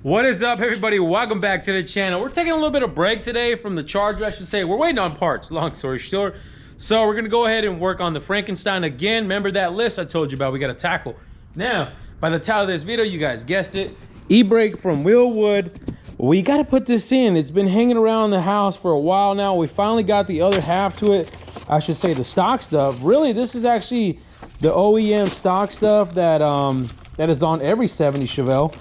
What is up, everybody? Welcome back to the channel. We're taking a little bit of break today from the Charger, I should say. We're waiting on parts, long story short. So we're gonna go ahead and work on the Frankenstein again. Remember that list I told you about? We got to tackle. Now, by the title of this video, you guys guessed it, e-brake from Wilwood. We got to put this in. It's been hanging around the house for a while now. We finally got the other half to it. I should say the stock stuff. Really, this is actually the OEM stock stuff that that is on every 70 Chevelle.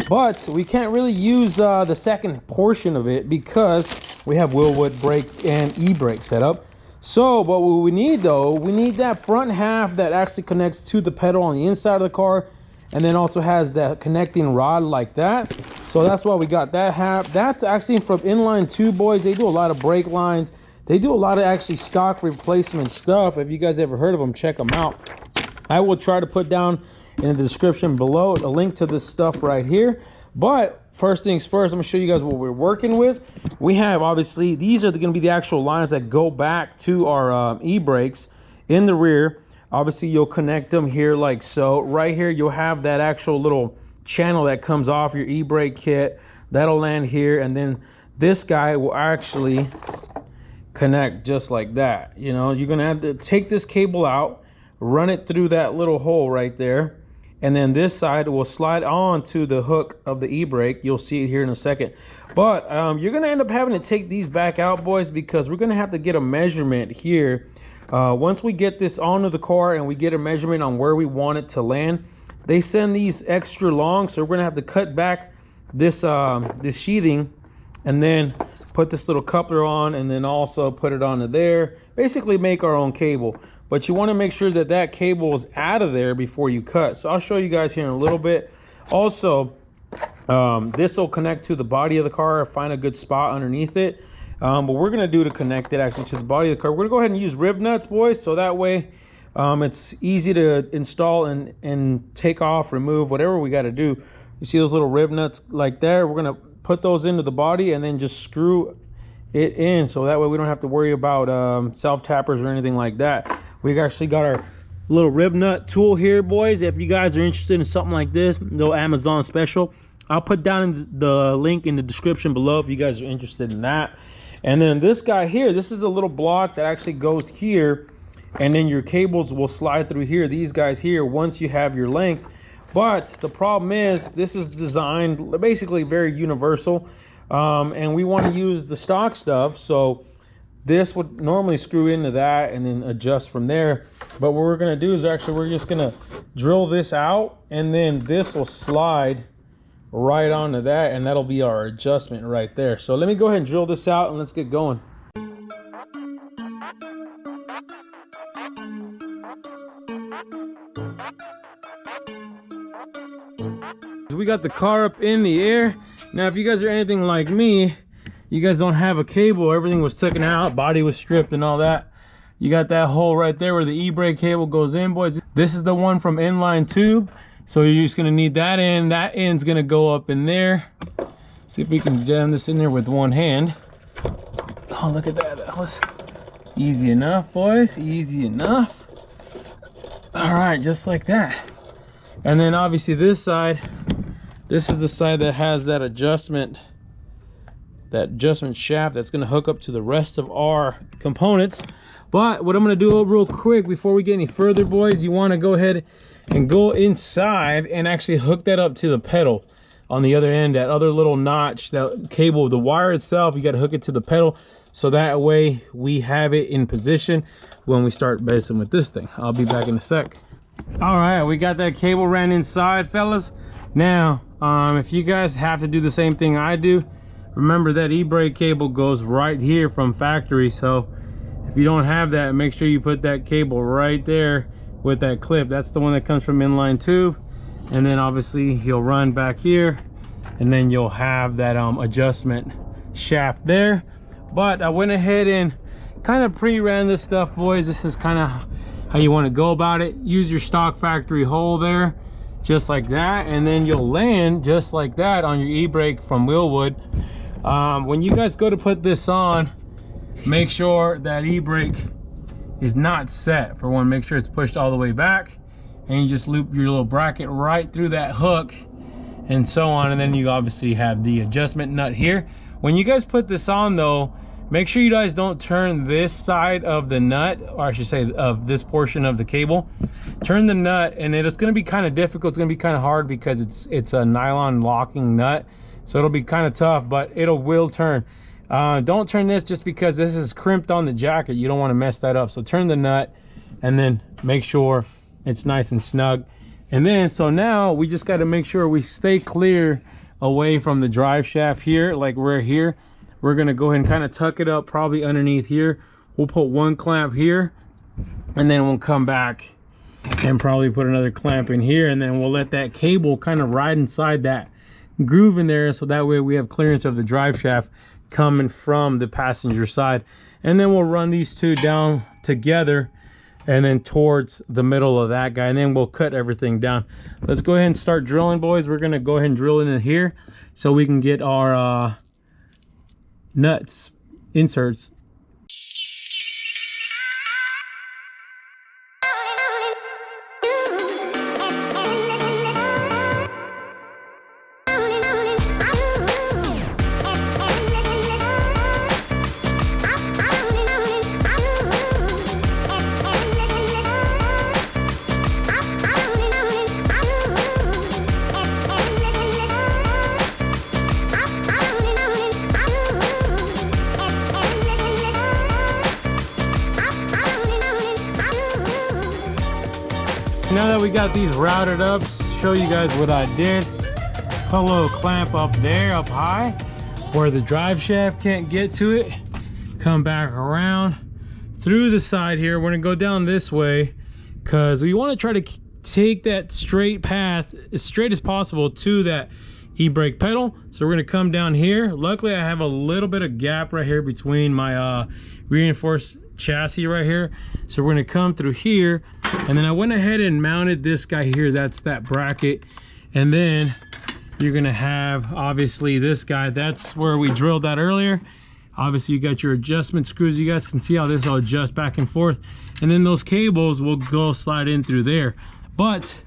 But we can't really use the second portion of it because we have Wilwood brake and e-brake set up. So, but what we need though, we need that front half that actually connects to the pedal on the inside of the car, and then also has that connecting rod like that. So that's why we got that half. That's actually from INLINE 2, boys. They do a lot of brake lines. They do a lot of actually stock replacement stuff. If you guys ever heard of them, check them out. I will try to put down in the description below a link to this stuff right here. But first things first, I'm gonna show you guys what we're working with. We have, obviously, these are gonna be the actual lines that go back to our e-brakes in the rear. Obviously, you'll connect them here like so. Right here, you'll have that actual little channel that comes off your e-brake kit. That'll land here, and then this guy will actually connect just like that. You know, you're gonna have to take this cable out, run it through that little hole right there, and then this side will slide on to the hook of the e-brake. You'll see it here in a second. But you're gonna end up having to take these back out, boys, because we're gonna have to get a measurement here. Once we get this onto the car and we get a measurement on where we want it to land, they send these extra long, so we're gonna have to cut back this this sheathing and then put this little coupler on, and then also put it onto there. Basically make our own cable. But you want to make sure that that cable is out of there before you cut. So I'll show you guys here in a little bit. Also, this will connect to the body of the car. Find a good spot underneath it. What we're going to do to connect it actually to the body of the car, we're going to go ahead and use riv nuts, boys. So that way it's easy to install and take off, remove, whatever we got to do. You see those little riv nuts like there? We're going to put those into the body and then just screw it in. So that way we don't have to worry about self-tappers or anything like that. We actually got our little rib nut tool here, boys. If you guys are interested in something like this, no Amazon special, I'll put down the link in the description below if you guys are interested in that. And then this guy here, this is a little block that actually goes here, and then your cables will slide through here, these guys here, once you have your length. But the problem is, this is designed basically very universal, and we want to use the stock stuff. So this would normally screw into that and then adjust from there. But what we're going to do is actually we're just going to drill this out, and then this will slide right onto that, and that'll be our adjustment right there. So let me go ahead and drill this out and let's get going. We got the car up in the air. Now if you guys are anything like me, you guys don't have a cable, everything was taken out, body was stripped and all that. You got that hole right there where the e-brake cable goes in, boys. This is the one from INLINE tube, so you're just gonna need that end. That end's gonna go up in there. See if we can jam this in there with one hand. Oh, look at that. That was easy enough, boys, easy enough. All right, just like that. And then obviously this side, this is the side that has that adjustment shaft that's going to hook up to the rest of our components. But what I'm going to do real quick before we get any further, boys, you want to go ahead and go inside and actually hook that up to the pedal on the other end. That other little notch, that cable, the wire itself, you got to hook it to the pedal, so that way we have it in position when we start messing with this thing. I'll be back in a sec. All right, we got that cable ran inside, fellas. Now if you guys have to do the same thing I do, remember that e-brake cable goes right here from factory. So if you don't have that, make sure you put that cable right there with that clip. That's the one that comes from INLINE tube. And then obviously you'll run back here, and then you'll have that adjustment shaft there. But I went ahead and kind of pre-ran this stuff, boys. This is kind of how you want to go about it. Use your stock factory hole there, just like that, and then you'll land just like that on your e-brake from Wilwood. When you guys go to put this on, make sure that e-brake is not set. For one, make sure it's pushed all the way back, and you just loop your little bracket right through that hook, and so on. And then you obviously have the adjustment nut here. When you guys put this on though, make sure you guys don't turn this side of the nut, or I should say of this portion of the cable. Turn the nut, and it's going to be kind of difficult. It's going to be kind of hard because it's a nylon locking nut, so it'll be kind of tough, but will turn. Don't turn this just because this is crimped on the jacket. You don't want to mess that up. So turn the nut and then make sure it's nice and snug. And then, so now we just got to make sure we stay clear away from the drive shaft here, like we're here. We're going to go ahead and kind of tuck it up probably underneath here. We'll put one clamp here, and then we'll come back and probably put another clamp in here, and then we'll let that cable kind of ride inside that groove in there, so that way we have clearance of the drive shaft coming from the passenger side. And then we'll run these two down together and then towards the middle of that guy, and then we'll cut everything down. Let's go ahead and start drilling, boys. We're gonna go ahead and drill in here so we can get our nuts inserts. Now that we got these routed up, show you guys what I did. Put a little clamp up there, up high, where the drive shaft can't get to it. Come back around through the side here. We're gonna go down this way because we want to try to take that straight path as straight as possible to that e-brake pedal. So we're gonna come down here. Luckily I have a little bit of gap right here between my reinforced chassis right here, so we're going to come through here, and then I went ahead and mounted this guy here. That's that bracket. And then you're going to have obviously this guy. That's where we drilled that earlier. Obviously you got your adjustment screws. You guys can see how this will adjust back and forth, and then those cables will go slide in through there. But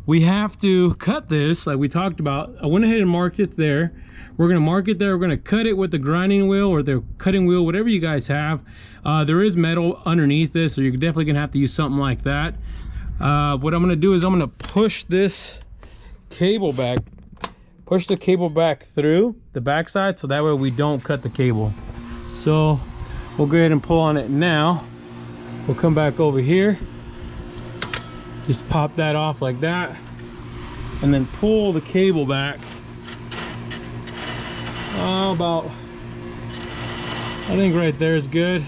we have to cut this like we talked about. I went ahead and marked it there. We're going to mark it there. We're going to cut it with the grinding wheel or the cutting wheel, whatever you guys have. There is metal underneath this, so you're definitely going to have to use something like that. What I'm going to do is I'm going to push this cable back, push the cable back through the backside, so that way we don't cut the cable. So we'll go ahead and pull on it now. We'll come back over here, just pop that off like that, and then pull the cable back. About, I think right there is good,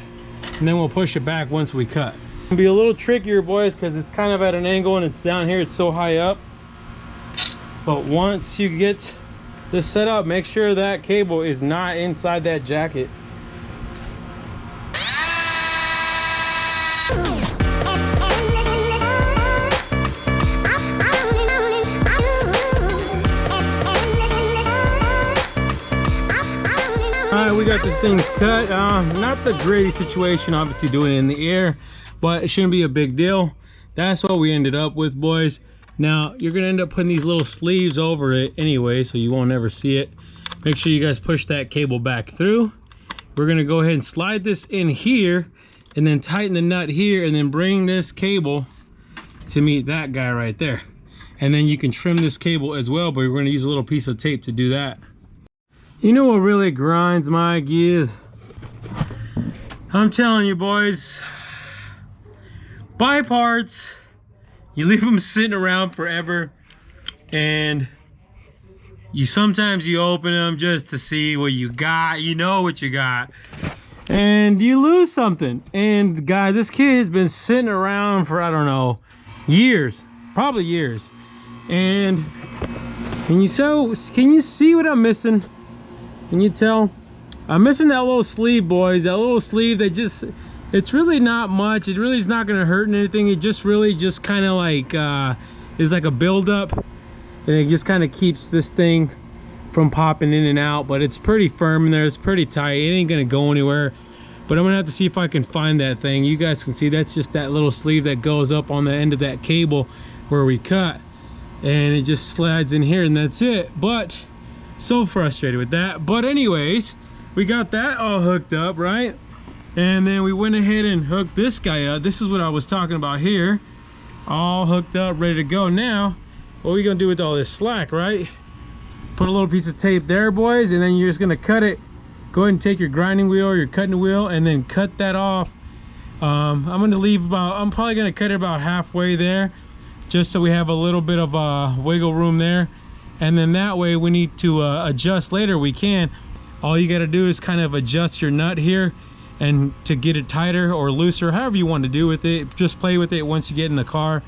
and then we'll push it back once we cut. It'll be a little trickier, boys, because it's kind of at an angle and it's down here. It's so high up. But once you get this set up, make sure that cable is not inside that jacket. Alright, we got this thing's cut. Not the greatest situation, obviously, doing it in the air, but it shouldn't be a big deal. That's what we ended up with, boys. Now, you're going to end up putting these little sleeves over it anyway, so you won't ever see it. Make sure you guys push that cable back through. We're going to go ahead and slide this in here, and then tighten the nut here, and then bring this cable to meet that guy right there. And then you can trim this cable as well, but we're going to use a little piece of tape to do that. You know what really grinds my gears? I'm telling you, boys, buy parts, you leave them sitting around forever, and sometimes you open them just to see what you got. You know what you got, and you lose something. And guys, this kid has been sitting around for, I don't know, years, probably years. And can you see what I'm missing? Can you tell? I'm missing that little sleeve, boys. That little sleeve that just, it's really not much. It really is not going to hurt anything. It just really just kind of like is like a buildup, and it just kind of keeps this thing from popping in and out. But it's pretty firm in there. It's pretty tight. It ain't going to go anywhere. But I'm going to have to see if I can find that thing. You guys can see that's just that little sleeve that goes up on the end of that cable where we cut. and it just slides in here and that's it. But so frustrated with that. But anyways, we got that all hooked up, right? And then we went ahead and hooked this guy up. This is what I was talking about here. All hooked up, ready to go. Now, what are we gonna do with all this slack, right? Put a little piece of tape there, boys, and then you're just gonna cut it. Go ahead and take your grinding wheel or your cutting wheel and then cut that off. I'm gonna leave about, I'm probably gonna cut it about halfway there, just so we have a little bit of wiggle room there. And then that way we need to adjust later, we can. All you gotta do is kind of adjust your nut here and to get it tighter or looser, however you want to do with it. Just play with it once you get in the car.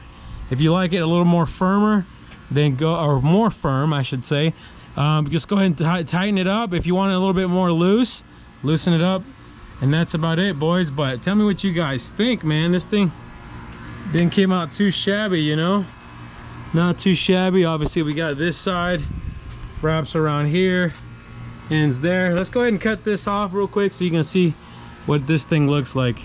If you like it a little more firmer, then go, or more firm I should say, just go ahead and tighten it up. If you want it a little bit more loose, loosen it up. And that's about it, boys. But tell me what you guys think, man. This thing didn't came out too shabby, you know, not too shabby. Obviously we got this side, wraps around here, ends there. Let's go ahead and cut this off real quick so you can see what this thing looks like.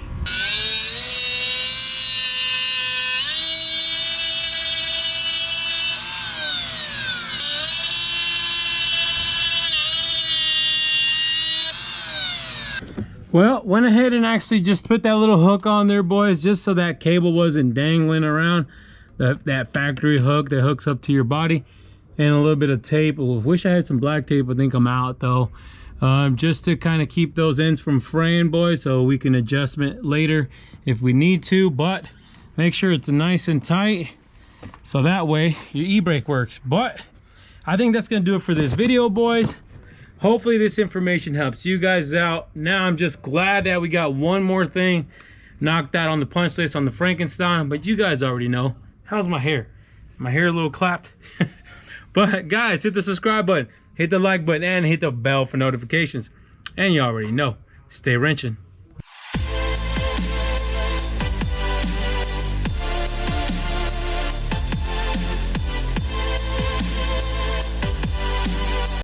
Well, went ahead and actually just put that little hook on there, boys, just so that cable wasn't dangling around. That factory hook that hooks up to your body, and a little bit of tape. Well, wish I had some black tape. I think I'm out though. Just to kind of keep those ends from fraying, boys, so we can adjust it later if we need to. But make sure it's nice and tight, so that way your e-brake works. But I think that's gonna do it for this video, boys. Hopefully this information helps you guys out. Now I'm just glad that we got one more thing knocked out on the punch list on the Frankenstein. But you guys already know. How's my hair? My hair a little clapped? But guys, hit the subscribe button, hit the like button, and hit the bell for notifications. And you already know, stay wrenching.